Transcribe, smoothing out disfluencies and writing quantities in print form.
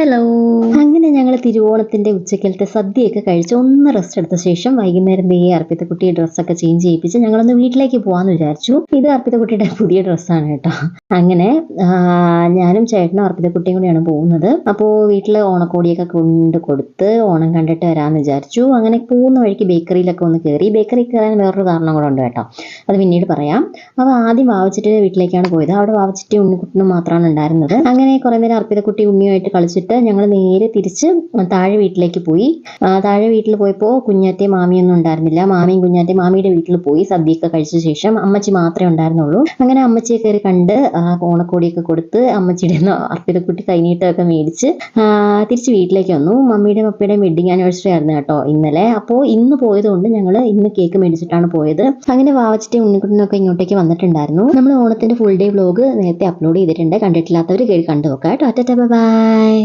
Hello. അങ്ങനെ ഞങ്ങൾ തിരുവോണത്തിന്റെ ഉച്ചക്കലത്തെ സദ്യയൊക്കെ കഴിച്ച് ഒന്ന് റെസ്റ്റ് എടുത്ത ശേഷം വൈകുന്നേരം അർപ്പിതക്കുട്ടി ഡ്രസ്സൊക്കെ ചേഞ്ച് ചെയ്യിപ്പിച്ച് ഞങ്ങളൊന്ന് വീട്ടിലേക്ക് പോകാന്ന് വിചാരിച്ചു. ഇത് അർപ്പിതക്കുട്ടിയുടെ പുതിയ ഡ്രസ്സാണ് കേട്ടോ. അങ്ങനെ ഞാനും ചേട്ടനും അർപ്പിതക്കുട്ടിയും കൂടിയാണ് പോകുന്നത്. അപ്പോൾ വീട്ടിൽ ഓണക്കോടിയൊക്കെ കൊണ്ട് കൊടുത്ത് ഓണം കണ്ടിട്ട് വരാമെന്ന് വിചാരിച്ചു. അങ്ങനെ പോകുന്ന വഴിക്ക് ബേക്കറിയിലൊക്കെ ഒന്ന് കയറി. ബേക്കറി കയറാൻ വേറൊരു കാരണം കൂടെ ഉണ്ട് കേട്ടോ, അത് പിന്നീട് പറയാം. അപ്പോൾ ആദ്യം വാവച്ചിട്ട് വീട്ടിലേക്കാണ് പോയത്. അവിടെ വാവച്ചിട്ട് ഉണ്ണിക്കുട്ടനും മാത്രമാണ് ഉണ്ടായിരുന്നത്. അങ്ങനെ കുറേ നേരം അർപ്പിതക്കുട്ടി ഉണ്ണിയുമായിട്ട് കളിച്ചിട്ട് ഞങ്ങൾ നേരെ തിരിച്ച് താഴെ വീട്ടിലേക്ക് പോയി. താഴെ വീട്ടിൽ പോയപ്പോൾ കുഞ്ഞാറ്റയും മാമിയൊന്നും ഉണ്ടായിരുന്നില്ല. മാമിയും കുഞ്ഞാറ്റയും മാമിയുടെ വീട്ടിൽ പോയി. സദ്യയൊക്കെ കഴിച്ച ശേഷം അമ്മച്ചി മാത്രമേ ഉണ്ടായിരുന്നുള്ളൂ. അങ്ങനെ അമ്മച്ചിയെ കയറി കണ്ട് ഓണക്കോടിയൊക്കെ കൊടുത്ത് അമ്മച്ചിയുടെ അർപ്പിതക്കുട്ടി കൈനീട്ടമൊക്കെ മേടിച്ച് തിരിച്ച് വീട്ടിലേക്ക് വന്നു. മമ്മിയുടെയും പപ്പയുടെയും വെഡിങ് ആനിവേഴ്സറി ആയിരുന്നു കേട്ടോ ഇന്നലെ. അപ്പോൾ ഇന്ന് പോയതുകൊണ്ട് ഞങ്ങൾ ഇന്ന് കേക്ക് മേടിച്ചിട്ടാണ് പോയത്. അങ്ങനെ വാവച്ചിട്ടും ഉണ്ണിക്കുട്ടനൊക്കെ ഇങ്ങോട്ടേക്ക് വന്നിട്ടുണ്ടായിരുന്നു. നമ്മൾ ഓണത്തിന്റെ ഫുൾ ഡേ വ്ലോഗ് നേരത്തെ അപ്ലോഡ് ചെയ്തിട്ടുണ്ട്. കണ്ടിട്ടില്ലാത്തവർ കയറി കണ്ടു നോക്കാം കേട്ടോ. ബൈ.